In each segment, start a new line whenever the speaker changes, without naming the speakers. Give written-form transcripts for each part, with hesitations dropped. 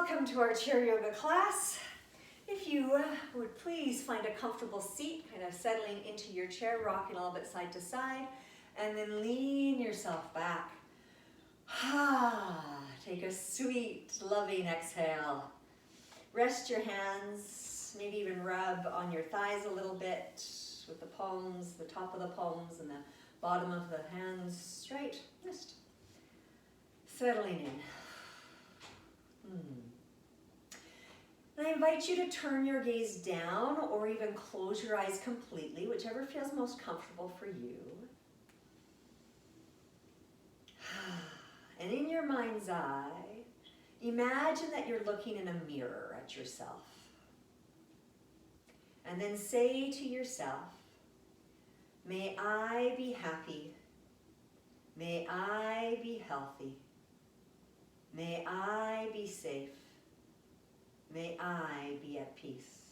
Welcome to our chair yoga class. If you would please find a comfortable seat, kind of settling into your chair, rocking a little bit side to side, and then lean yourself back. Take a sweet, loving exhale. Rest your hands, maybe even rub on your thighs a little bit with the palms, the top of the palms and the bottom of the hands straight. Just settling in. And I invite you to turn your gaze down or even close your eyes completely, whichever feels most comfortable for you. And in your mind's eye, imagine that you're looking in a mirror at yourself. And then say to yourself, may I be happy. May I be healthy. May I be safe. May I be at peace.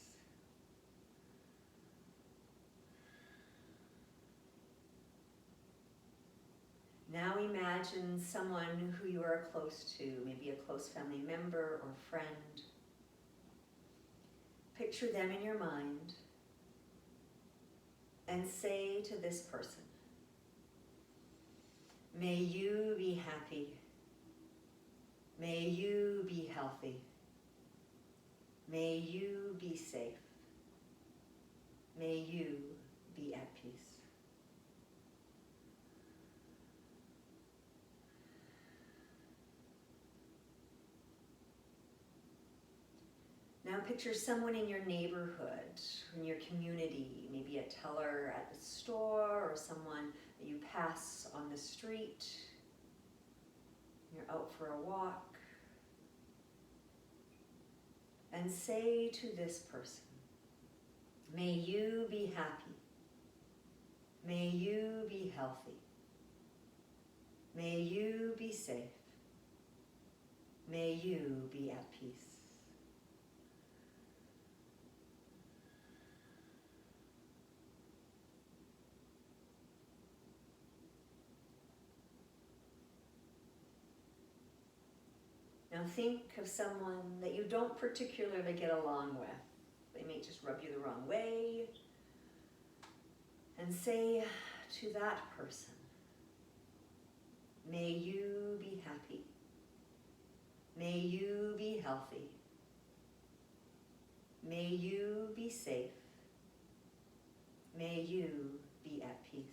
Now imagine someone who you are close to, maybe a close family member or friend. Picture them in your mind and say to this person, may you be happy. May you be healthy. May you be safe. May you be at peace. Now picture someone in your neighborhood, in your community, maybe a teller at the store or someone that you pass on the street. You're out for a walk. And say to this person, may you be happy. May you be healthy. May you be safe. May you be at peace. Now think of someone that you don't particularly get along with. They may just rub you the wrong way. And say to that person, may you be happy. May you be healthy. May you be safe. May you be at peace.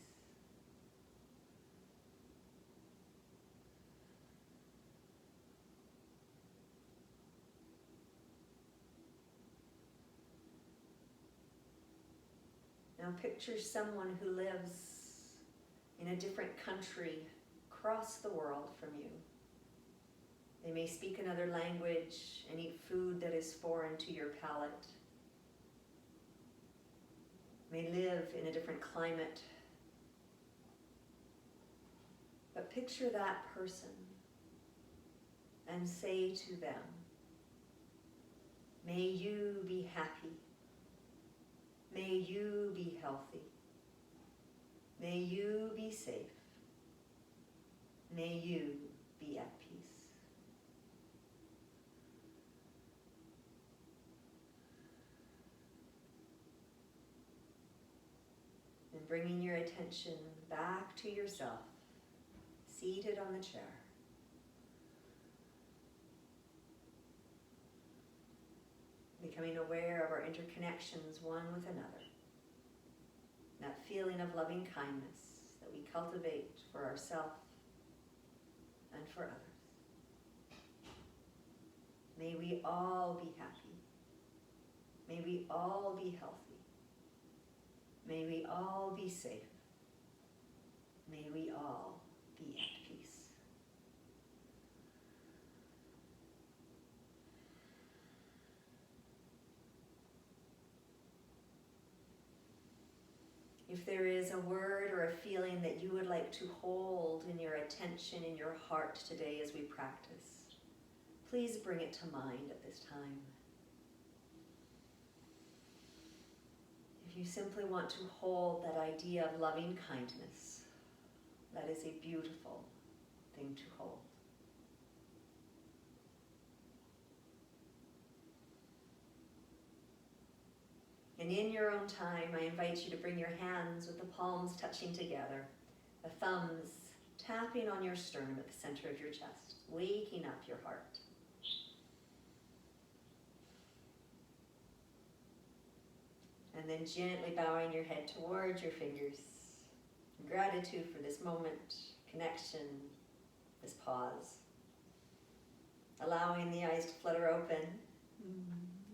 Now picture someone who lives in a different country across the world from you. They may speak another language and eat food that is foreign to your palate. May live in a different climate. But picture that person and say to them, may you be happy. May you be healthy. May you be safe. May you be at peace. And bringing your attention back to yourself, seated on the chair. Becoming aware of our interconnections one with another. That feeling of loving kindness that we cultivate for ourselves and for others. May we all be happy. May we all be healthy. May we all be safe. May we all be at peace. If there is a word or a feeling that you would like to hold in your attention, in your heart today as we practice, please bring it to mind at this time. If you simply want to hold that idea of loving kindness, that is a beautiful thing to hold. And in your own time, I invite you to bring your hands with the palms touching together, the thumbs tapping on your sternum at the center of your chest, waking up your heart. And then gently bowing your head towards your fingers. Gratitude for this moment, connection, this pause. Allowing the eyes to flutter open,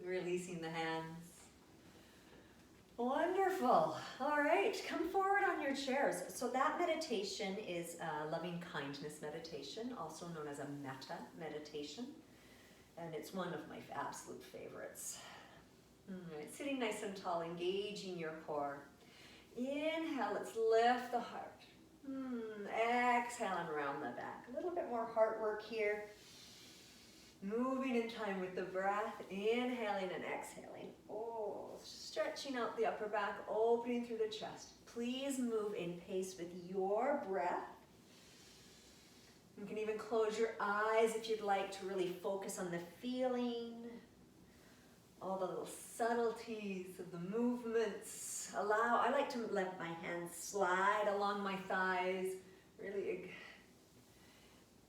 releasing the hands. Wonderful. All right, come forward on your chairs. So that meditation is a loving kindness meditation, also known as a metta meditation. And it's one of my absolute favorites. All right, sitting nice and tall, engaging your core. Inhale, let's lift the heart. Exhale and round the back. A little bit more heart work here. Moving in time with the breath, inhaling and exhaling. Oh, stretching out the upper back, opening through the chest. Please move in pace with your breath. You can even close your eyes if you'd like to really focus on the feeling, all the little subtleties of the movements. I like to let my hands slide along my thighs, really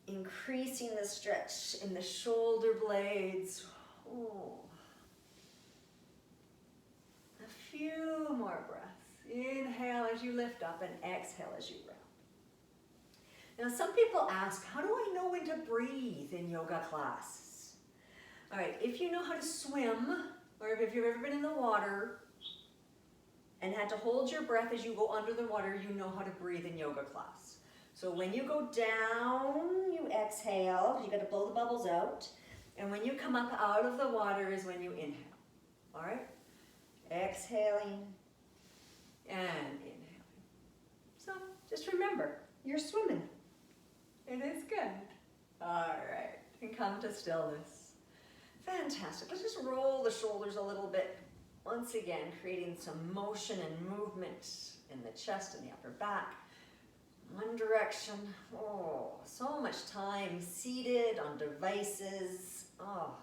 increasing the stretch in the shoulder blades. Oh. A few more breaths. Inhale as you lift up and exhale as you round. Now some people ask, how do I know when to breathe in yoga class? All right, if you know how to swim, or if you've ever been in the water and had to hold your breath as you go under the water, you know how to breathe in yoga class. So when you go down, you exhale. You got to blow the bubbles out. And when you come up out of the water is when you inhale. All right? Exhaling and inhaling. So just remember, you're swimming. It is good. All right. And come to stillness. Fantastic. Let's just roll the shoulders a little bit. Once again, creating some motion and movement in the chest and the upper back. One direction. Oh, so much time seated on devices. Oh,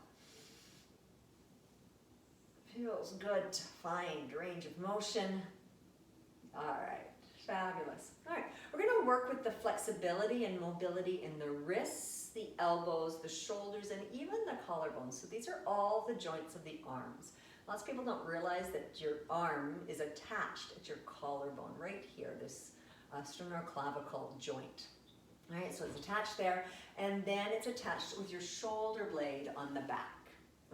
feels good to find range of motion. All right, fabulous. All right, we're going to work with the flexibility and mobility in the wrists, the elbows, the shoulders, and even the collarbones. So these are all the joints of the arms. Lots of people don't realize that your arm is attached at your collarbone right here, this sternoclavicle joint. All right, so it's attached there, and then it's attached with your shoulder blade on the back.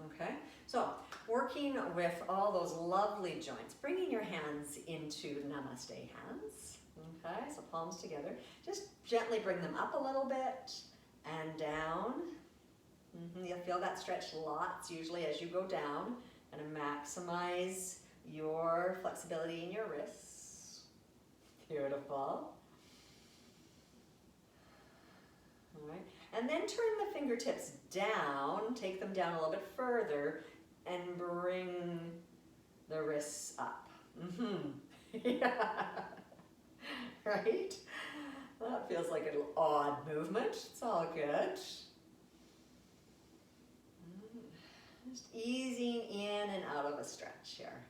Okay, so working with all those lovely joints, bringing your hands into namaste hands. Okay, so palms together. Just gently bring them up a little bit and down. You'll feel that stretch lots usually as you go down, and maximize your flexibility in your wrists. Beautiful. All right, and then turn the fingertips down, take them down a little bit further, and bring the wrists up. Yeah. Right? That feels like an odd movement. It's all good. Just easing in and out of a stretch here.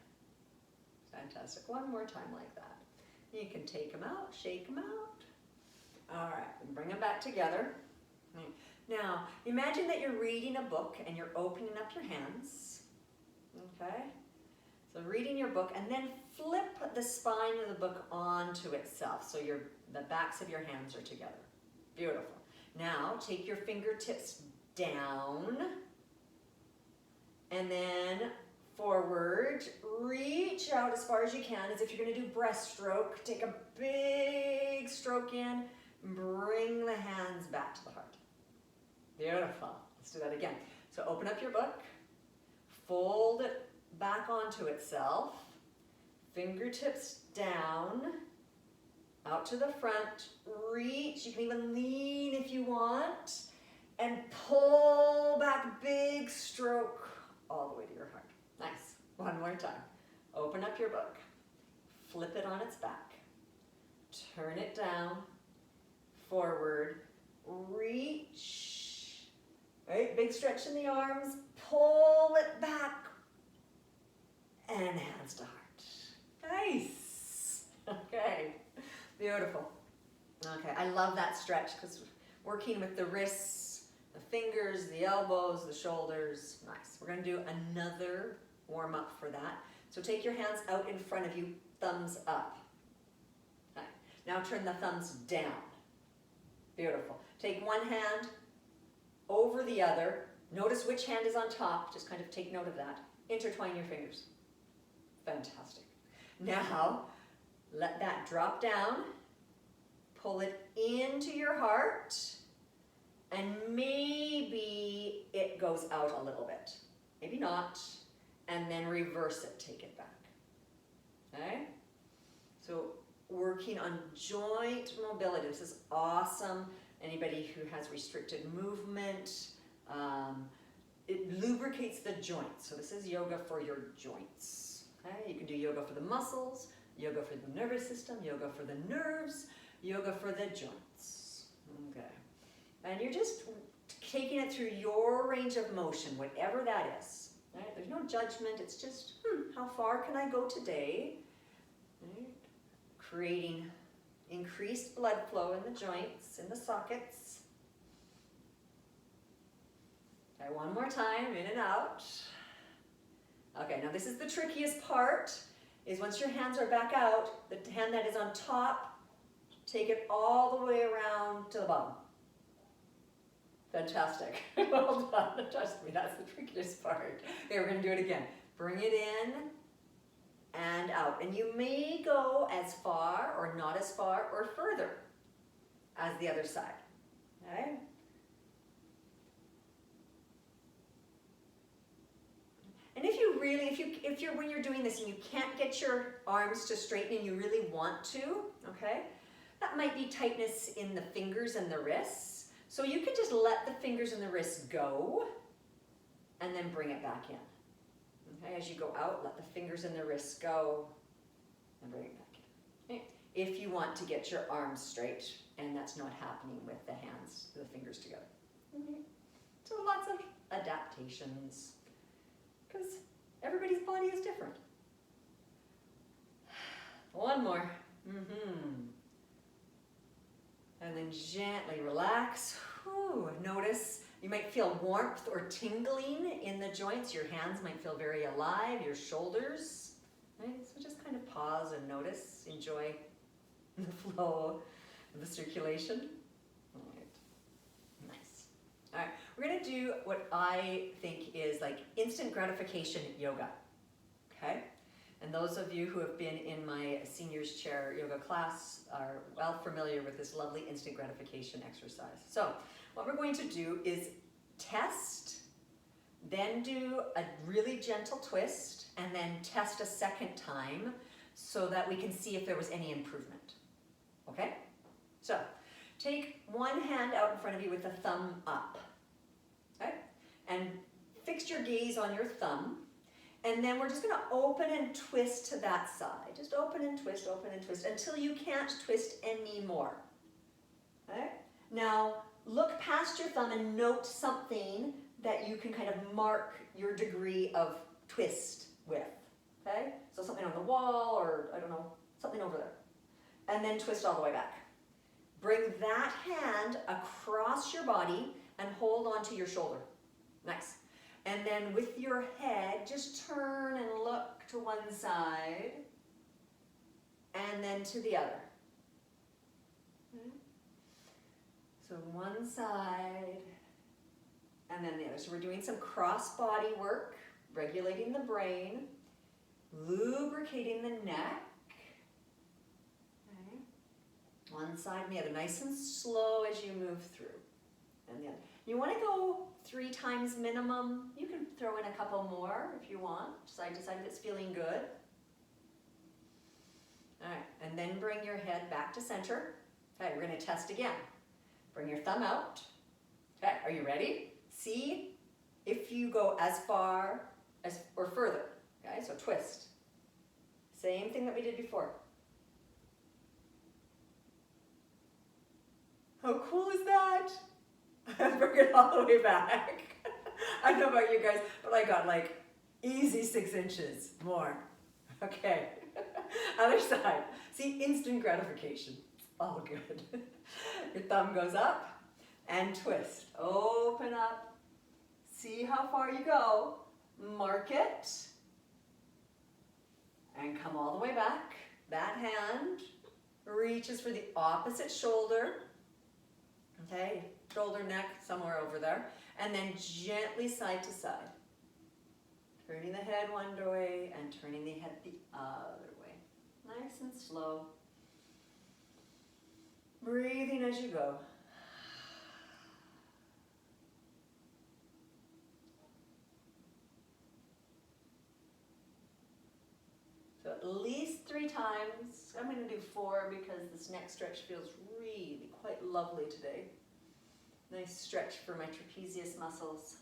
Fantastic. One more time like that. You can take them out, shake them out. All right, and bring them back together. Now, imagine that you're reading a book and you're opening up your hands. Okay? So reading your book, and then flip the spine of the book onto itself so the backs of your hands are together. Beautiful. Now, take your fingertips down, and then forward. Reach out as far as you can, as if you're going to do breaststroke. Take a big stroke in. Bring the hands back to the heart. Beautiful. Let's do that again. So open up your book. Fold it back onto itself. Fingertips down. Out to the front. Reach. You can even lean if you want. And pull back, big stroke all the way to your heart. Nice. One more time. Open up your book. Flip it on its back. Turn it down. Forward. Reach. Right? Big stretch in the arms. Pull it back. and hands to heart. Nice. Okay, beautiful. Okay, I love that stretch because working with the wrists, the fingers, the elbows, the shoulders. Nice. We're going to do another warm up for that. So take your hands out in front of you, thumbs up. Okay. Now turn the thumbs down. Beautiful. Take one hand over the other. Notice which hand is on top. Just kind of take note of that. Intertwine your fingers. Fantastic. Now, let that drop down. Pull it into your heart. And maybe it goes out a little bit. Maybe not. And then reverse it. Take it back. Okay? So, working on joint mobility. This is awesome. Anybody who has restricted movement, it lubricates the joints. So this is yoga for your joints. Okay? You can do yoga for the muscles, yoga for the nervous system, yoga for the nerves, yoga for the joints. Okay. And you're just taking it through your range of motion, whatever that is. Right? There's no judgment. It's just, how far can I go today? Right? Creating increased blood flow in the joints, in the sockets. Okay, one more time, in and out. Okay, now this is the trickiest part, is once your hands are back out, the hand that is on top, take it all the way around to the bottom. Fantastic. Well done. Trust me, that's the trickiest part. Okay, we're going to do it again. Bring it in and out. And you may go as far or not as far or further as the other side. Okay? And if you really, when you're doing this and you can't get your arms to straighten and you really want to, okay, that might be tightness in the fingers and the wrists. So you can just let the fingers and the wrists go and then bring it back in. Okay, as you go out, let the fingers and the wrists go and bring it back in. Okay. If you want to get your arms straight and that's not happening with the hands, the fingers together. Okay. So lots of adaptations because everybody's body is different. One more. And then gently relax. Whew. Notice you might feel warmth or tingling in the joints. Your hands might feel very alive, your shoulders. Right? So just kind of pause and notice, enjoy the flow of the circulation. All right. Nice. All right, we're going to do what I think is like instant gratification yoga. Okay? And those of you who have been in my seniors chair yoga class are well familiar with this lovely instant gratification exercise. So what we're going to do is test, then do a really gentle twist, and then test a second time so that we can see if there was any improvement. Okay? So take one hand out in front of you with the thumb up. Okay? And fix your gaze on your thumb. And then we're just going to open and twist to that side. Just open and twist until you can't twist anymore. Okay? Now, look past your thumb and note something that you can kind of mark your degree of twist with. Okay? So something on the wall or, I don't know, something over there. And then twist all the way back. Bring that hand across your body and hold onto your shoulder. Nice. And then with your head, just turn and look to one side and then to the other. Okay. So one side and then the other. So we're doing some cross-body work, regulating the brain, lubricating the neck. Okay. One side and the other, nice and slow as you move through. And the other. You want to go 3 times minimum. You can throw in a couple more if you want, side to side if it's feeling good. All right, and then bring your head back to center. Okay, we're going to test again. Bring your thumb out. Okay, are you ready? See if you go as far as or further. Okay, so twist. Same thing that we did before. How cool is that? Bring it all the way back. I don't know about you guys, but I got like Easy 6 inches. More. Okay. Other side. See, instant gratification. It's all good. Your thumb goes up and twist. Open up. See how far you go. Mark it. And come all the way back. That hand reaches for the opposite shoulder. Okay, shoulder, neck, somewhere over there. And then gently side to side. Turning the head one way and turning the head the other way. Nice and slow. Breathing as you go. So at least 3 times. I'm going to do 4 because this neck stretch feels really quite lovely today. Nice stretch for my trapezius muscles.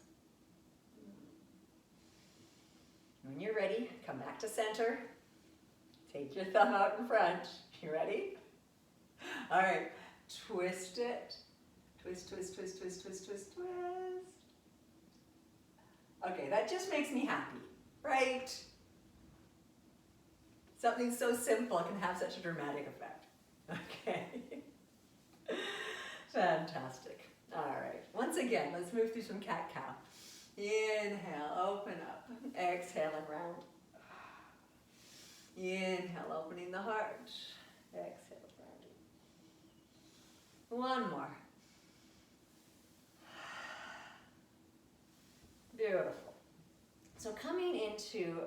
When you're ready, come back to center. Take your thumb out in front. You ready? All right, twist it. Twist, twist, twist, twist, twist, twist, twist. Okay, that just makes me happy, right? Something so simple can have such a dramatic effect. Okay. Fantastic. All right, once again, let's move through some cat-cow. Inhale, open up. Exhale and round. Inhale, opening the heart. Exhale, rounding. One more. Beautiful. So coming into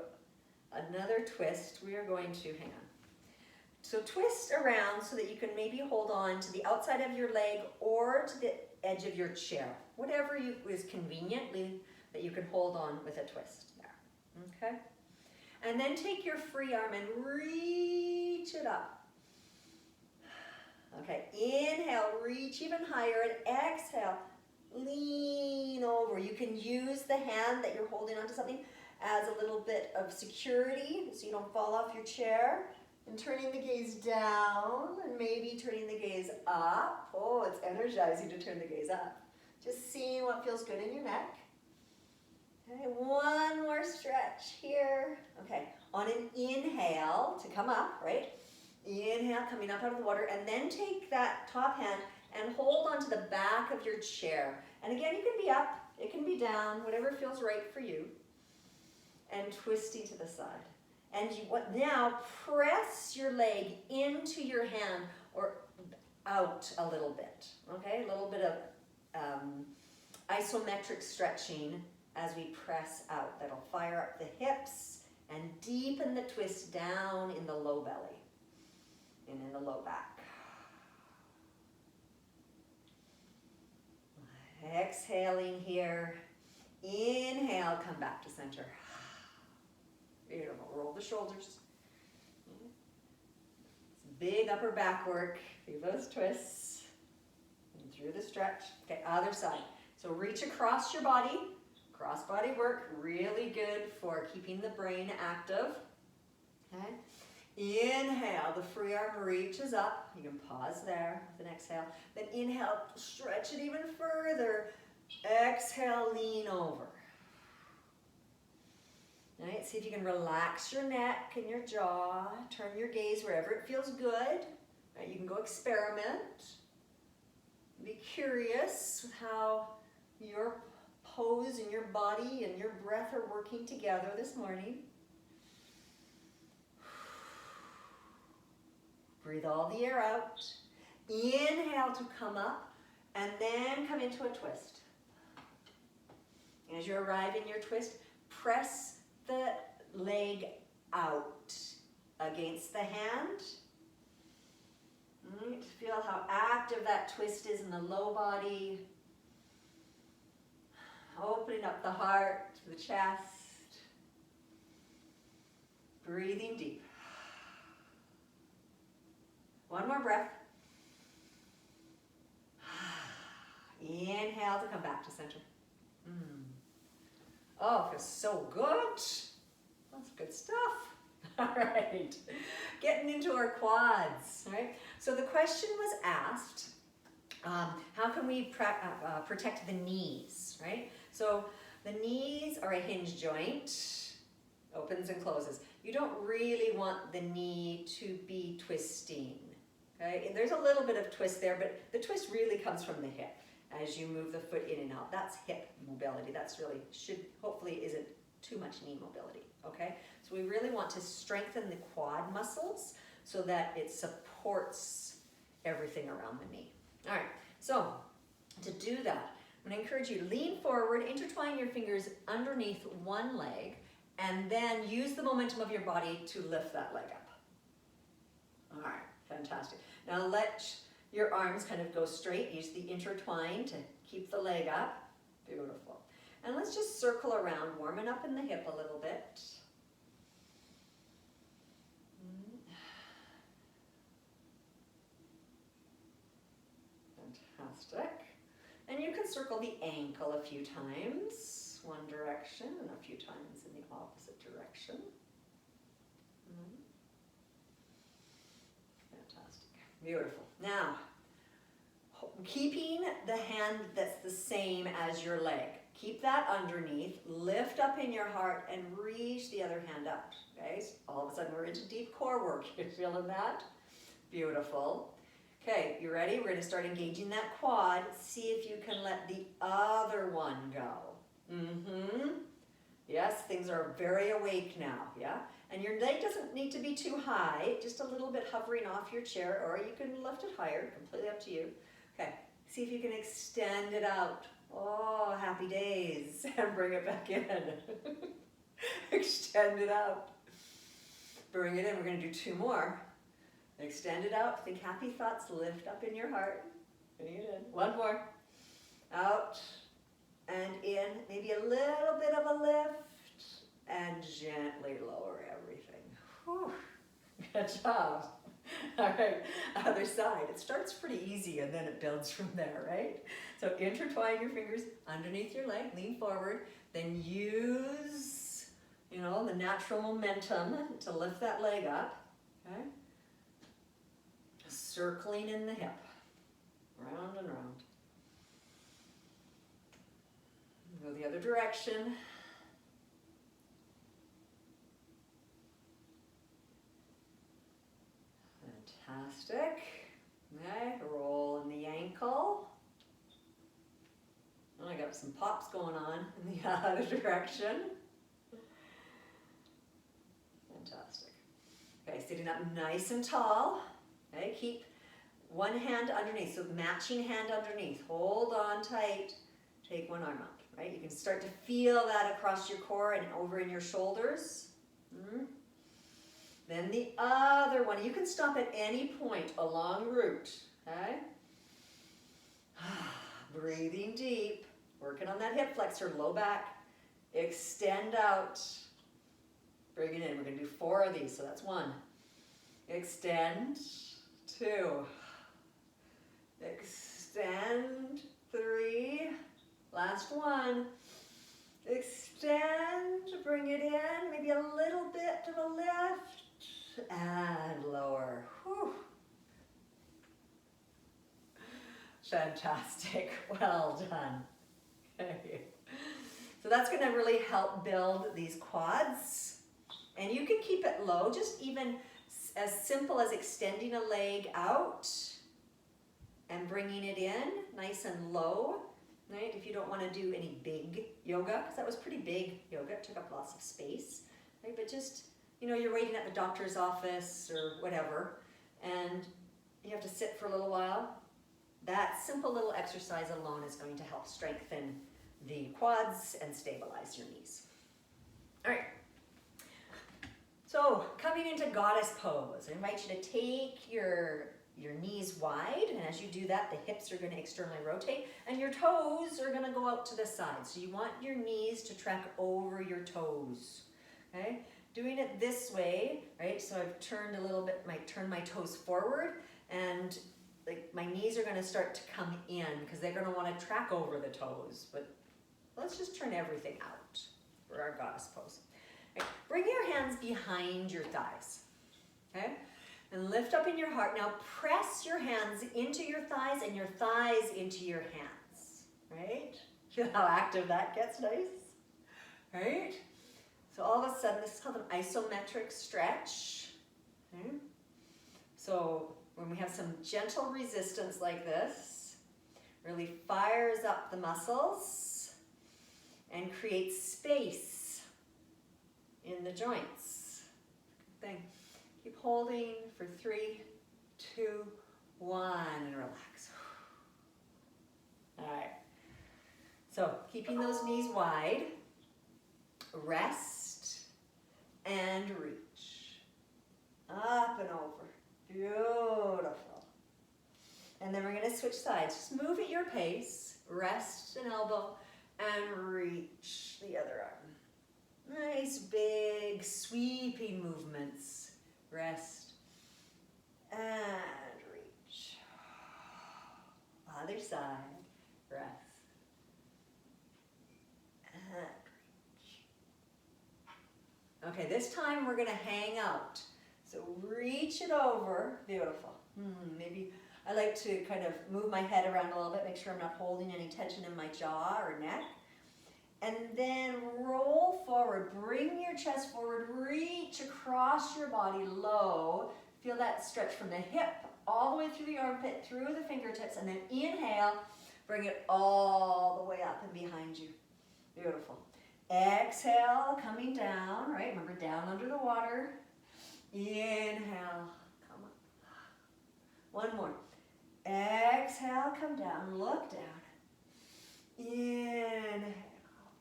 another twist, we are going to, hang on. So twist around so that you can maybe hold on to the outside of your leg or to the edge of your chair. Whatever is conveniently that you can hold on with a twist there, okay? And then take your free arm and reach it up. Okay, inhale, reach even higher, and exhale, lean over. You can use the hand that you're holding onto something as a little bit of security so you don't fall off your chair. And turning the gaze down and maybe turning the gaze up. Oh, it's energizing to turn the gaze up. Just seeing what feels good in your neck. Okay, one more stretch here. Okay, on an inhale to come up, right? Inhale, coming up out of the water, and then take that top hand and hold onto the back of your chair. And again, you can be up, it can be down, whatever feels right for you. And twisting to the side. And you now press your leg into your hand or out a little bit, okay? A little bit of isometric stretching as we press out. That'll fire up the hips and deepen the twist down in the low belly and in the low back. Exhaling here. Inhale, come back to center. Beautiful. Roll the shoulders. It's big upper back work through those twists and through the stretch. Okay, other side. So reach across your body. Cross body work, really good for keeping the brain active. Okay. Inhale, the free arm reaches up. You can pause there with an exhale. Then inhale, stretch it even further. Exhale, lean over. All right, see if you can relax your neck and your jaw. Turn your gaze wherever it feels good. Right, you can go experiment. Be curious with how your pose and your body and your breath are working together this morning. Breathe all the air out. Inhale to come up and then come into a twist. As you arrive in your twist, press the leg out against the hand. Right. Feel how active that twist is in the low body. Opening up the heart, the chest. Breathing deep. One more breath. Inhale to come back to center. Oh, it feels so good. That's good stuff. All right, getting into our quads, right? So the question was asked, how can we protect the knees, right? So the knees are a hinge joint, Opens and closes. You don't really want the knee to be twisting. Okay? And there's a little bit of twist there, but the twist really comes from the hip as you move the foot in and out. That's hip mobility. That's really, hopefully isn't too much knee mobility. Okay? So we really want to strengthen the quad muscles so that it supports everything around the knee. All right, so to do that, I'm going to encourage you to lean forward, intertwine your fingers underneath one leg, and then use the momentum of your body to lift that leg up. All right, fantastic. Now let your arms kind of go straight. Use the intertwine to keep the leg up. Beautiful. And let's just circle around, warming up in the hip a little bit. Fantastic. And you can circle the ankle a few times, one direction, and a few times in the opposite direction. Fantastic. Beautiful. Now, keeping the hand that's the same as your leg. Keep that underneath, lift up in your heart, and reach the other hand up. Okay, so all of a sudden we're into deep core work. You feeling that? Beautiful. Okay, you ready? We're going to start engaging that quad. See if you can let the other one go. Yes, things are very awake now, yeah? And your leg doesn't need to be too high, just a little bit hovering off your chair, or you can lift it higher, completely up to you. Okay, see if you can extend it out. Oh, happy days. And bring it back in. Extend it out. Bring it in. We're going to do two more. Extend it out. Think happy thoughts. Lift up in your heart. Bring it in. One more. Out and in. Maybe a little bit of a lift. And gently lower everything. Whew. Good job. All right, other side. It starts pretty easy and then it builds from there, right? So intertwine your fingers underneath your leg, lean forward, then use, the natural momentum to lift that leg up, okay? Circling in the hip, round and round. Go the other direction. Fantastic. Okay, roll in the ankle. Oh, I got some pops going on in the other direction. Fantastic. Okay, sitting up nice and tall. Okay, keep one hand underneath, so matching hand underneath. Hold on tight. Take one arm up, right? You can start to feel that across your core and over in your shoulders. Then the other one, you can stop at any point along route, okay? Breathing deep, working on that hip flexor, low back, extend out, bring it in. We're gonna do 4 of these, so that's 1. Extend, 2, extend, 3, last 1. Extend, bring it in, maybe a little bit of a lift. And lower. Whew. Fantastic. Well done. Okay. So that's going to really help build these quads. And you can keep it low, just even as simple as extending a leg out and bringing it in nice and low. Right? If you don't want to do any big yoga, because that was pretty big yoga, it took up lots of space. Right? But just you're waiting at the doctor's office or whatever, and you have to sit for a little while. That simple little exercise alone is going to help strengthen the quads and stabilize your knees. All right. So coming into goddess pose, I invite you to take your knees wide, and as you do that, the hips are going to externally rotate, and your toes are going to go out to the side. So you want your knees to track over your toes, okay? Doing it this way, right? So I've turned a little bit, turn my toes forward, and my knees are going to start to come in because they're going to want to track over the toes. But let's just turn everything out for our goddess pose. Right. Bring your hands behind your thighs, okay? And lift up in your heart. Now press your hands into your thighs and your thighs into your hands, right? Feel how active that gets, nice, right? So all of a sudden, this is called an isometric stretch. Okay. So when we have some gentle resistance like this, really fires up the muscles and creates space in the joints. Good thing. Keep holding for 3, 2, 1, and relax. All right. So keeping those knees wide, rest and reach. Up and over. Beautiful. And then we're going to switch sides. Just move at your pace. Rest an elbow and reach the other arm. Nice big sweeping movements. Rest and reach. Other side. Rest and reach. Okay, this time we're going to hang out. So reach it over. Beautiful. Maybe I like to kind of move my head around a little bit, make sure I'm not holding any tension in my jaw or neck. And then roll forward. Bring your chest forward. Reach across your body low. Feel that stretch from the hip all the way through the armpit, through the fingertips, and then inhale. Bring it all the way up and behind you. Beautiful. Exhale, coming down, right? Remember, down under the water. Inhale, come up. One more. Exhale, come down, look down. Inhale,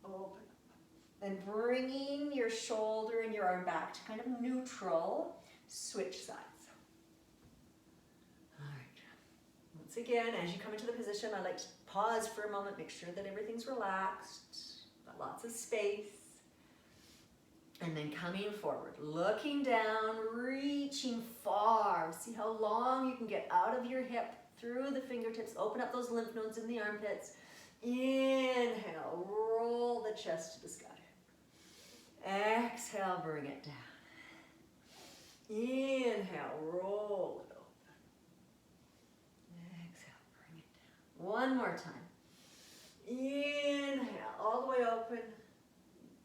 open up. Then bringing your shoulder and your arm back to kind of neutral. Switch sides. All right. Once again, as you come into the position, I like to pause for a moment, make sure that everything's relaxed, got lots of space. And then coming forward, looking down, reaching far. See how long you can get out of your hip, through the fingertips. Open up those lymph nodes in the armpits. Inhale, roll the chest to the sky. Exhale, bring it down. Inhale, roll it open. Exhale, bring it down. One more time. Inhale, all the way open.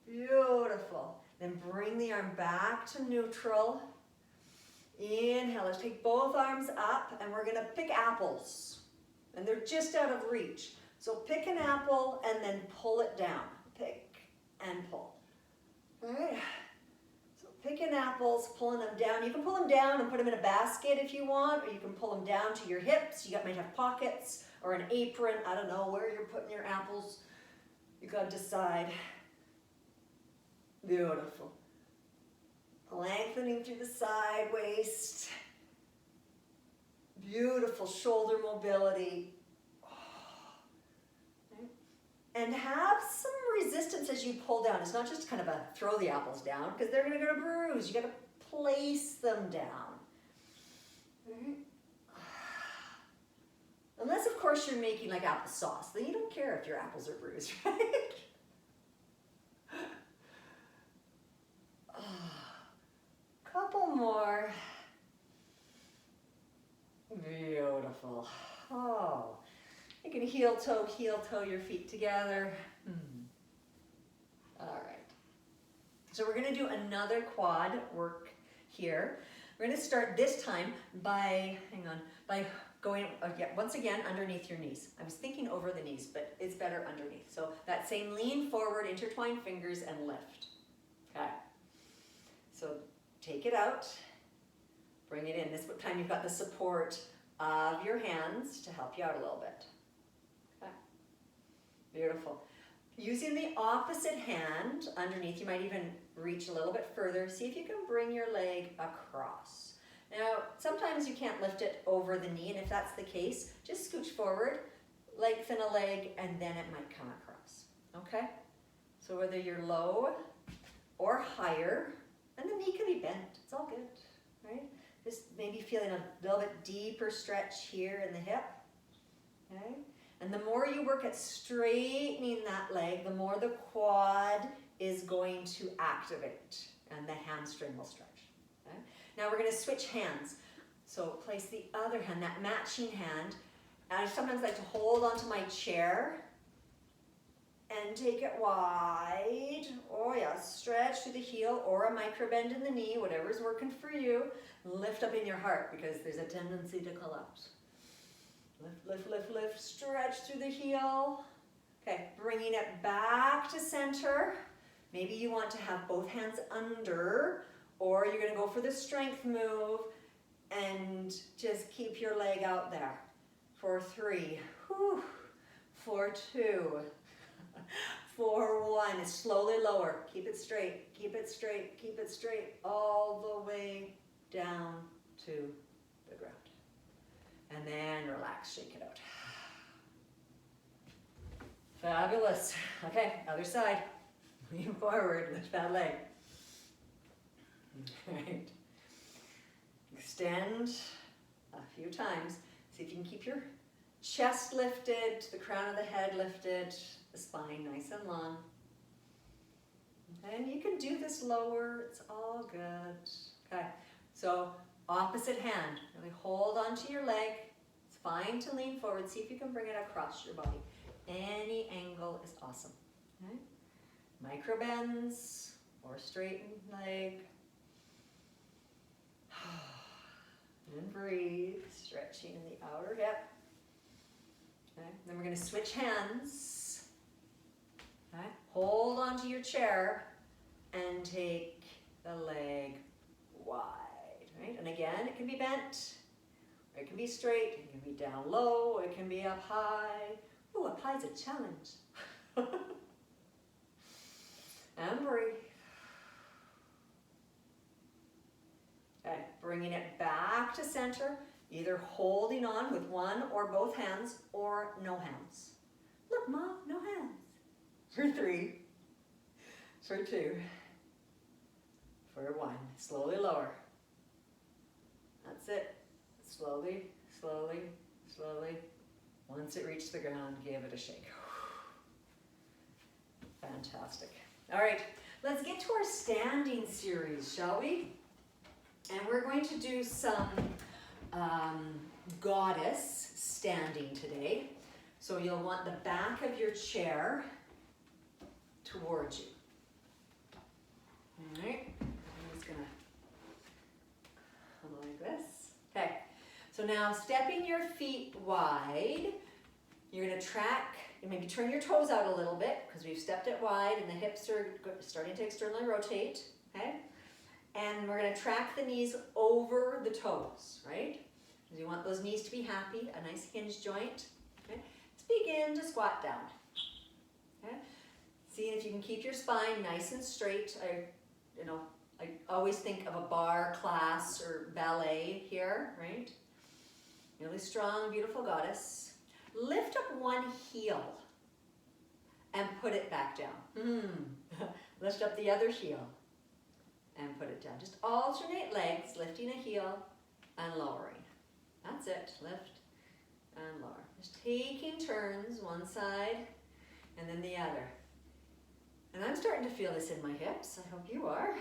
Beautiful. Then bring the arm back to neutral. Inhale, let's take both arms up and we're gonna pick apples. And they're just out of reach. So pick an apple and then pull it down. Pick and pull. All right. So picking apples, pulling them down. You can pull them down and put them in a basket if you want, or you can pull them down to your hips. You might have pockets or an apron. I don't know where you're putting your apples. You gotta decide. Beautiful. Lengthening through the side waist. Beautiful shoulder mobility. And have some resistance as you pull down. It's not just kind of a throw the apples down, because they're going to go to bruise. You got to place them down. Unless, of course, you're making like applesauce. Then you don't care if your apples are bruised, right? Couple more. Beautiful. Oh, you can heel toe your feet together. All right. So we're going to do another quad work here. We're going to start this time by, by going, once again, underneath your knees. I was thinking over the knees, but it's better underneath. So that same lean forward, intertwine fingers, and lift. Okay. So take it out, bring it in. This time you've got the support of your hands to help you out a little bit. Okay. Beautiful. Using the opposite hand underneath, you might even reach a little bit further. See if you can bring your leg across. Now, sometimes you can't lift it over the knee, and if that's the case, just scooch forward, lengthen a leg, and then it might come across. Okay? So whether you're low or higher, and the knee can be bent. It's all good, right? Just maybe feeling a little bit deeper stretch here in the hip, okay? And the more you work at straightening that leg, the more the quad is going to activate and the hamstring will stretch, okay? Now we're gonna switch hands. So place the other hand, that matching hand. And I sometimes like to hold onto my chair and take it wide. Oh yeah, stretch through the heel or a micro bend in the knee, whatever's working for you. Lift up in your heart because there's a tendency to collapse. Lift, lift, lift, lift, stretch through the heel. Okay, bringing it back to center. Maybe you want to have both hands under, or you're gonna go for the strength move and just keep your leg out there. For 3, whew, for 2, for 1, slowly lower. Keep it straight, keep it straight, keep it straight, all the way down to the ground. And then relax, shake it out. Fabulous. Okay, other side. Lean forward, lift that leg. All right. Extend a few times. See if you can keep your chest lifted, the crown of the head lifted, the spine nice and long. And you can do this lower, it's all good. Okay, so opposite hand. Really hold onto your leg. It's fine to lean forward. See if you can bring it across your body. Any angle is awesome. Okay? Micro bends or straighten leg. And breathe, stretching in the outer hip. Okay. Then we're going to switch hands. Okay. Hold onto your chair and take the leg wide. Right? And again, it can be bent, or it can be straight, it can be down low, or it can be up high. Ooh, up high is a challenge. And breathe. Okay, bringing it back to center, either holding on with one or both hands, or no hands. Look, Mom, no hands. For 3, for 2, for 1. Slowly lower. That's it. Slowly, slowly, slowly. Once it reached the ground, give it a shake. Fantastic. All right, let's get to our standing series, shall we? And we're going to do some goddess standing today. So you'll want the back of your chair towards you. All right, I'm just gonna come like this. Okay, so now stepping your feet wide, you're gonna track, and maybe turn your toes out a little bit because we've stepped it wide and the hips are starting to externally rotate, okay? And we're gonna track the knees over the toes, right? You want those knees to be happy, a nice hinge joint, okay? Let's begin to squat down, okay? See if you can keep your spine nice and straight. I always think of a bar class or ballet here, right? Really strong, beautiful goddess. Lift up one heel and put it back down. Lift up the other heel and put it down. Just alternate legs, lifting a heel and lowering. That's it, lift and lower. Just taking turns, one side and then the other. And I'm starting to feel this in my hips. I hope you are.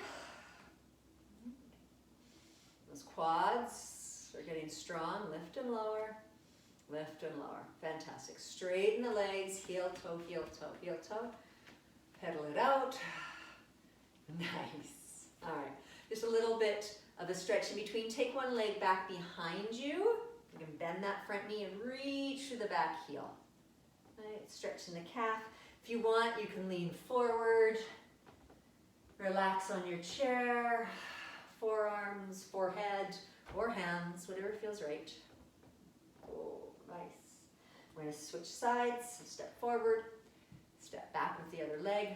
Those quads are getting strong. Lift and lower, lift and lower. Fantastic. Straighten the legs, heel, toe, heel, toe, heel, toe. Pedal it out. Nice. All right. Just a little bit of a stretch in between. Take one leg back behind you. You can bend that front knee and reach through the back heel. Right. Stretching the calf. If you want, you can lean forward. Relax on your chair. Forearms, forehead, or hands, whatever feels right. Oh, nice. We're going to switch sides. Step forward. Step back with the other leg.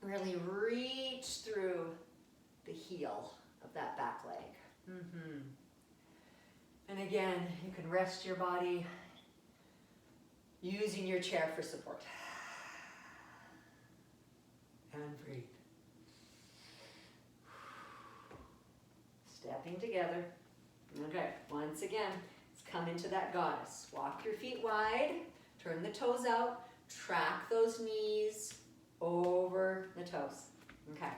Really reach through the heel of that back leg. And again, you can rest your body using your chair for support. And breathe. Stepping together. Okay, once again, let's come into that goddess. Walk your feet wide, turn the toes out, track those knees over the toes. Okay,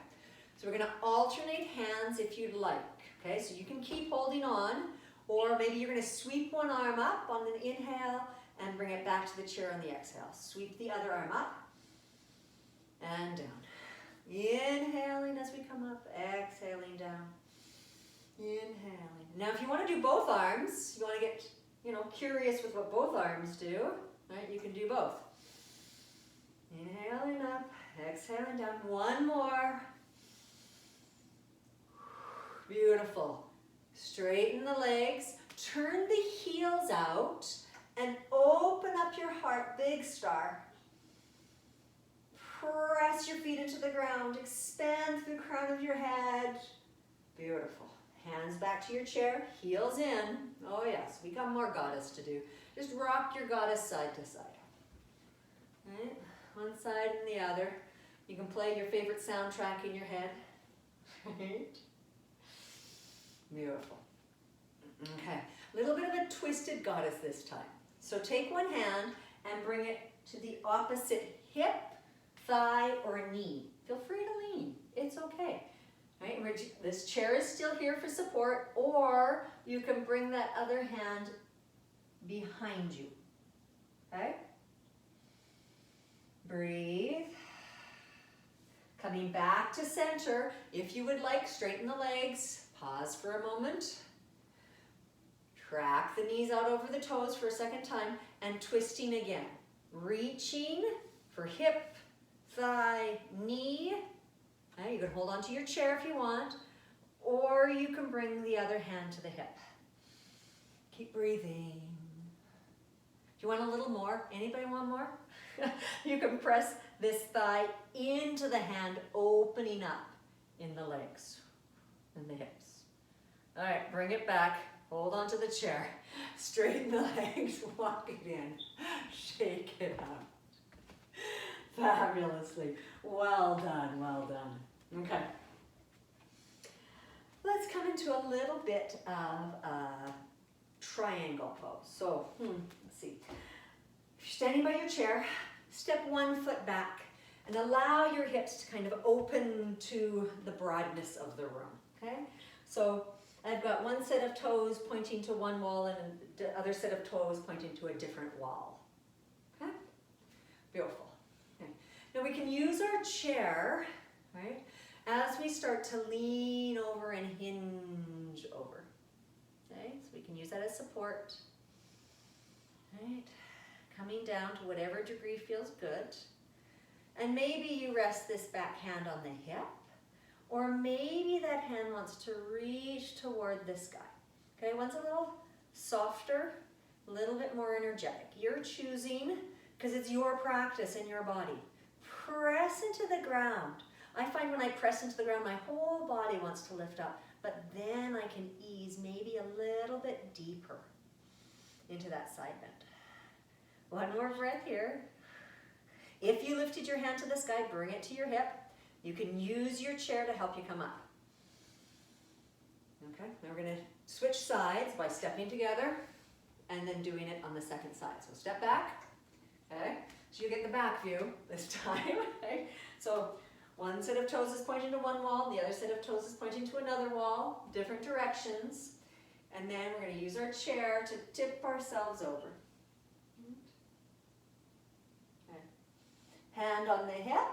so we're gonna alternate hands if you'd like. Okay, so you can keep holding on, or maybe you're gonna sweep one arm up on the inhale and bring it back to the chair on the exhale. Sweep the other arm up. and down. Inhaling as we come up, exhaling down. Inhaling. Now if you want to do both arms, you want to get, curious with what both arms do, right? You can do both. Inhaling up, exhaling down. One more. Beautiful. Straighten the legs, turn the heels out, and open up your heart, big star. Press your feet into the ground, expand through the crown of your head. Beautiful. Hands back to your chair, heels in. Oh yes, we got more goddess to do. Just rock your goddess side to side. Right? One side and the other. You can play your favorite soundtrack in your head. Right? Beautiful. Okay, a little bit of a twisted goddess this time. So take one hand and bring it to the opposite hip, thigh, or knee. Feel free to lean, it's okay. Right? This chair is still here for support, or you can bring that other hand behind you. Okay? Breathe. Coming back to center. If you would like, straighten the legs. Pause for a moment. Track the knees out over the toes for a second time, and twisting again. Reaching for hip, thigh, knee. Okay, you can hold on to your chair if you want, or you can bring the other hand to the hip. Keep breathing. Do you want a little more? Anybody want more? You can press this thigh into the hand, opening up in the legs and the hips. All right, bring it back. Hold on to the chair. Straighten the legs, walk it in, shake it out. Fabulously. Well done, well done. Okay. Let's come into a little bit of a triangle pose. So, let's see. If you're standing by your chair, step one foot back and allow your hips to kind of open to the broadness of the room, okay? So I've got one set of toes pointing to one wall and the other set of toes pointing to a different wall, okay? Beautiful. Okay. Now we can use our chair, right, as we start to lean over and hinge over, okay? So we can use that as support, right? Coming down to whatever degree feels good. And maybe you rest this back hand on the hip, or maybe that hand wants to reach toward the sky. Okay, one's a little softer, a little bit more energetic. You're choosing, because it's your practice in your body. Press into the ground. I find when I press into the ground, my whole body wants to lift up, but then I can ease maybe a little bit deeper into that side bend. One more breath here. If you lifted your hand to the sky, bring it to your hip. You can use your chair to help you come up. Okay, now we're going to switch sides by stepping together and then doing it on the second side. So step back, okay? So you get the back view this time, okay? So one set of toes is pointing to one wall, the other set of toes is pointing to another wall, different directions. And then we're going to use our chair to tip ourselves over. Okay. Hand on the hip,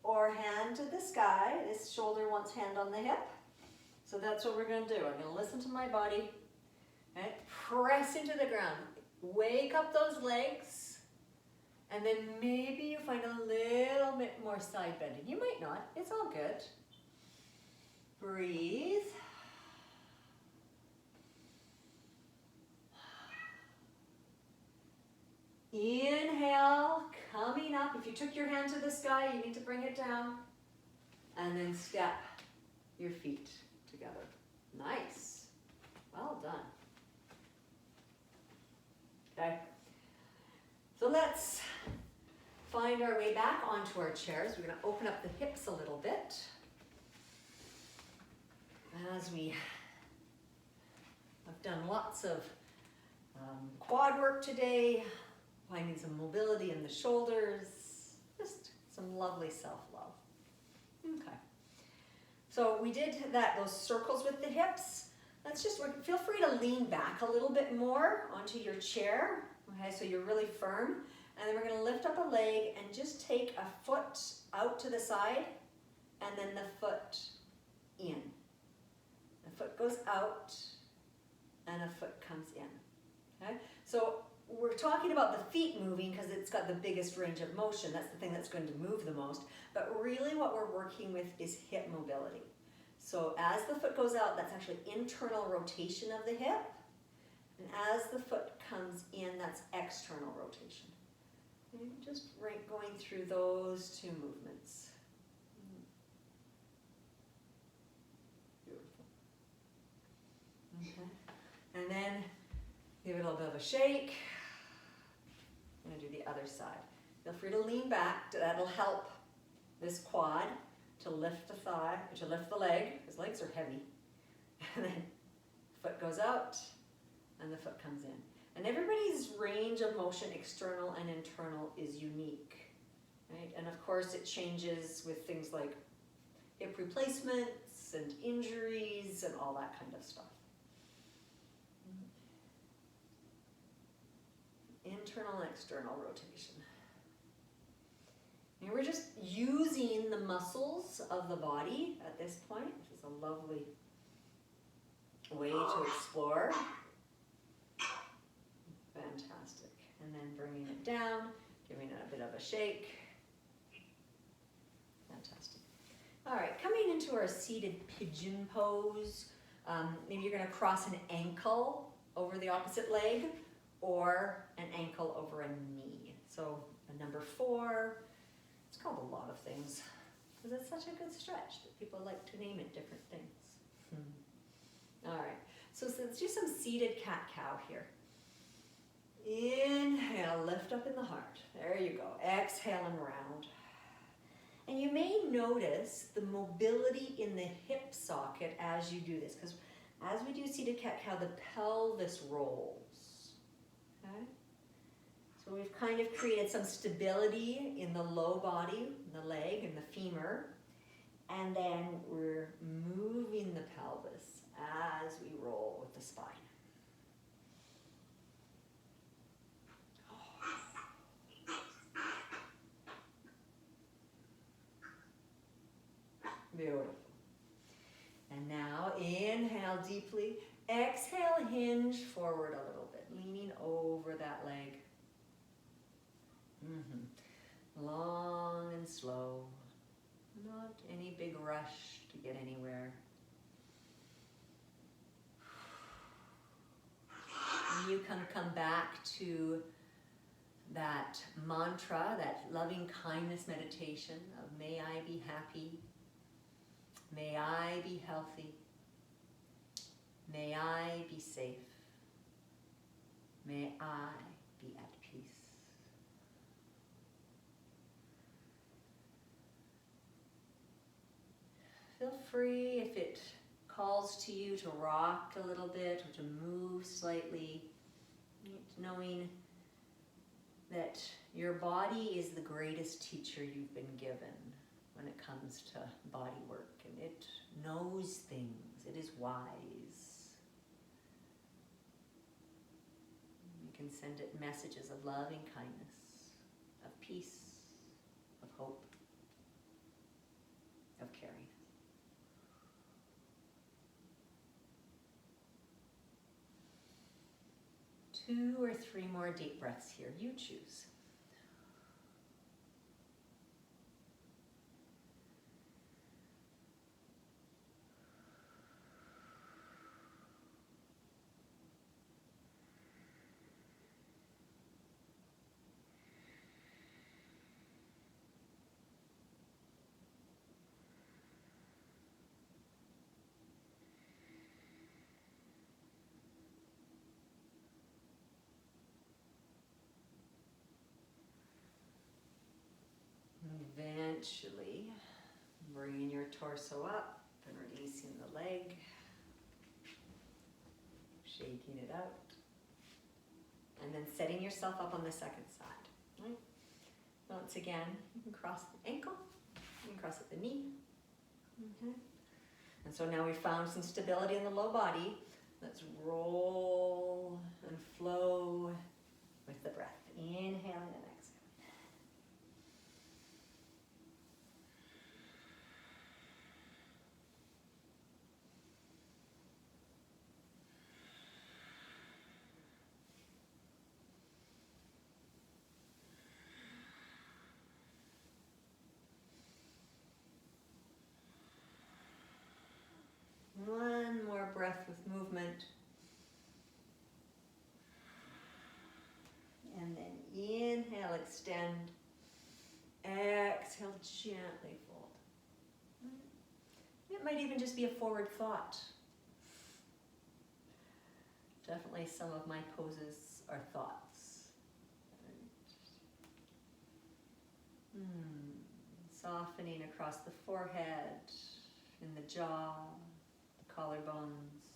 or hand to the sky. This shoulder wants hand on the hip. So that's what we're going to do. I'm going to listen to my body. Okay? Press into the ground. Wake up those legs. And then maybe you find a little bit more side bending. You might not. It's all good. Breathe. Inhale, coming up. If you took your hand to the sky, you need to bring it down. And then step your feet together. Nice. Well done. Okay. So let's find our way back onto our chairs. We're going to open up the hips a little bit. As we have done lots of quad work today, finding some mobility in the shoulders, just some lovely self-love. Okay. So we did those circles with the hips. Let's just feel free to lean back a little bit more onto your chair. Okay, so you're really firm. And then we're going to lift up a leg and just take a foot out to the side and then the foot in. The foot goes out and a foot comes in. Okay? So we're talking about the feet moving because it's got the biggest range of motion. That's the thing that's going to move the most. But really what we're working with is hip mobility. So as the foot goes out, that's actually internal rotation of the hip. And as the foot comes in, that's external rotation. Okay, just going through those two movements. Beautiful. Okay. And then give it a little bit of a shake. I'm going to do the other side. Feel free to lean back. That'll help this quad to lift the thigh, to lift the leg, because legs are heavy. And then foot goes out and the foot comes in. And everybody's range of motion, external and internal, is unique, right? And of course it changes with things like hip replacements and injuries and all that kind of stuff. Internal and external rotation. And we're just using the muscles of the body at this point, which is a lovely way to explore. Fantastic. And then bringing it down, giving it a bit of a shake. Fantastic. All right, coming into our seated pigeon pose. Maybe you're going to cross an ankle over the opposite leg or an ankle over a knee. So a number 4, it's called a lot of things because it's such a good stretch that people like to name it different things. All right, so let's do some seated cat-cow here. Inhale, lift up in the heart. There you go. Exhale and round. And you may notice the mobility in the hip socket as you do this, because as we do seated cat-cow, the pelvis rolls. Okay? So we've kind of created some stability in the low body, the leg and the femur, and then we're moving the pelvis as we roll with the spine. Beautiful. And now inhale deeply. Exhale, hinge forward a little bit, leaning over that leg. Long and slow. Not any big rush to get anywhere. And you can come back to that mantra, that loving kindness meditation of may I be happy. May I be healthy. May I be safe. May I be at peace. Feel free if it calls to you to rock a little bit or to move slightly, knowing that your body is the greatest teacher you've been given when it comes to body work, and it knows things, it is wise. You can send it messages of love and kindness, of peace, of hope, of caring. Two or three more deep breaths here, you choose. Eventually, bringing your torso up and releasing the leg, shaking it out, and then setting yourself up on the second side. Right? Once again, you can cross the ankle, you can cross at the knee. Okay. And so now we've found some stability in the low body. Let's roll and flow with the breath. Inhaling and exhaling. extend. Exhale, gently fold. It might even just be a forward thought. Definitely some of my poses are thoughts. Softening across the forehead, in the jaw, the collarbones,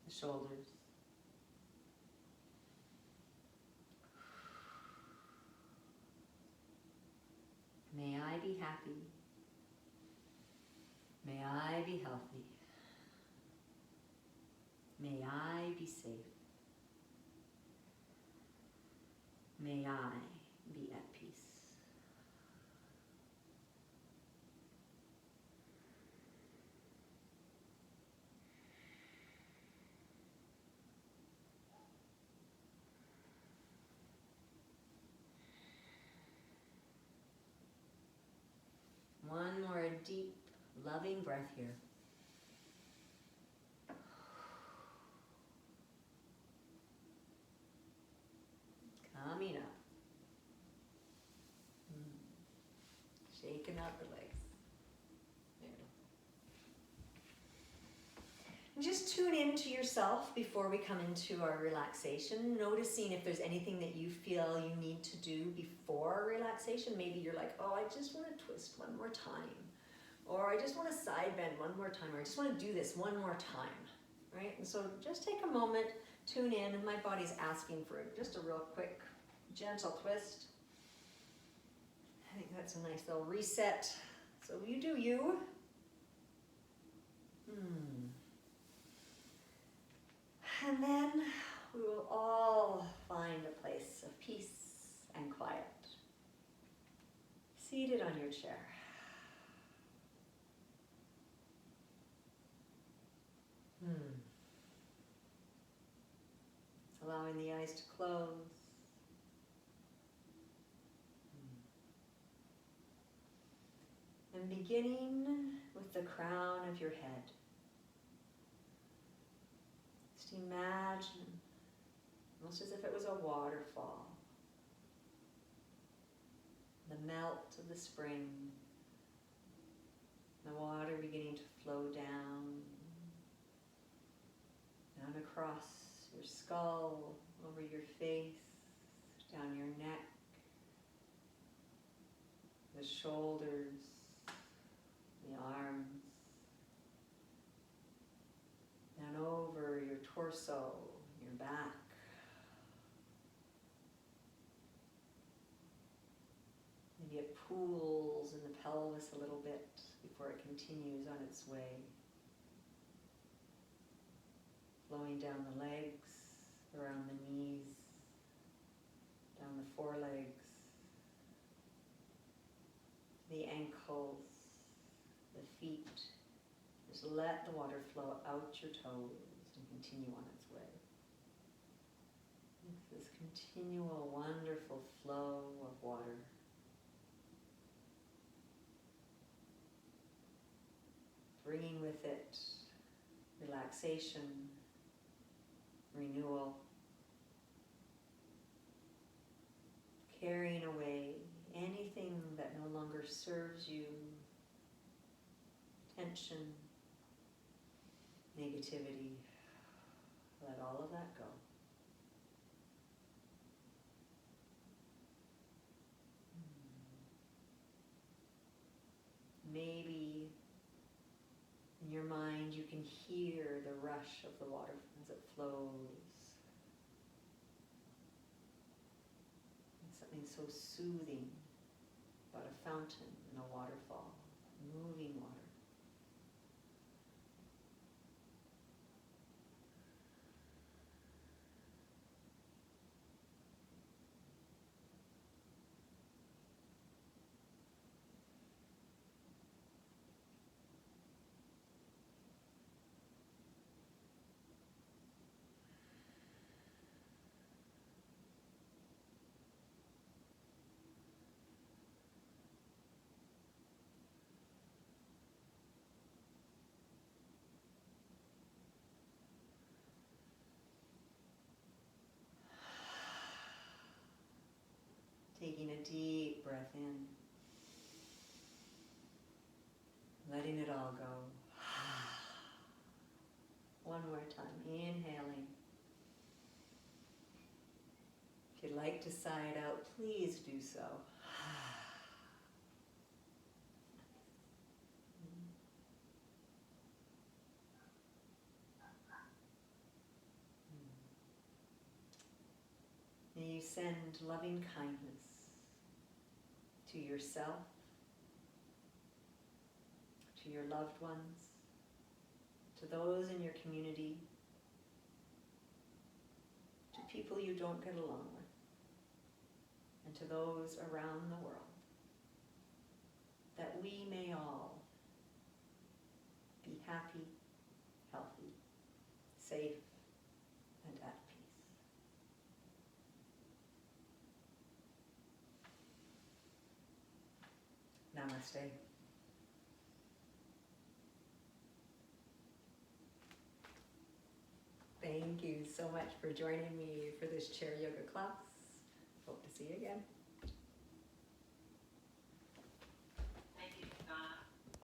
the shoulders. May I be happy. May I be healthy. May I be safe. May I be at peace. One more deep, loving breath here. Coming up. Shaking out the legs. There. And just tune into yourself before we come into our relaxation, noticing if there's anything that you feel you need to do before relaxation. Maybe you're like, oh, I just want to twist one more time. Or I just want to side bend one more time. Or I just want to do this one more time. Right? And so just take a moment, tune in, and my body's asking for just a real quick, gentle twist. I think that's a nice little reset. So you do you. And then we will all find a place of peace and quiet. Seated on your chair. Allowing the eyes to close. And beginning with the crown of your head. Just imagine, almost as if it was a waterfall. The melt of the spring. The water beginning to flow down across your skull, over your face, down your neck, the shoulders, the arms, down over your torso, your back. Maybe it pools in the pelvis a little bit before it continues on its way. Flowing down the legs, around the knees, down the forelegs, the ankles, the feet. Just let the water flow out your toes and continue on its way. It's this continual, wonderful flow of water. Bringing with it relaxation, renewal, carrying away anything that no longer serves you, tension, negativity. Let all of that go. Maybe in your mind you can hear the rush of the water as it flows. It's something so soothing about a fountain and a waterfall, moving water. deep breath in. Letting it all go. One more time, inhaling. If you'd like to sigh it out, please do so. May you send loving kindness to yourself, to your loved ones, to those in your community, to people you don't get along with, and to those around the world, that we may all be happy, healthy, safe, and at peace. Namaste. Thank you so much for joining me for this chair yoga class. Hope to see you again.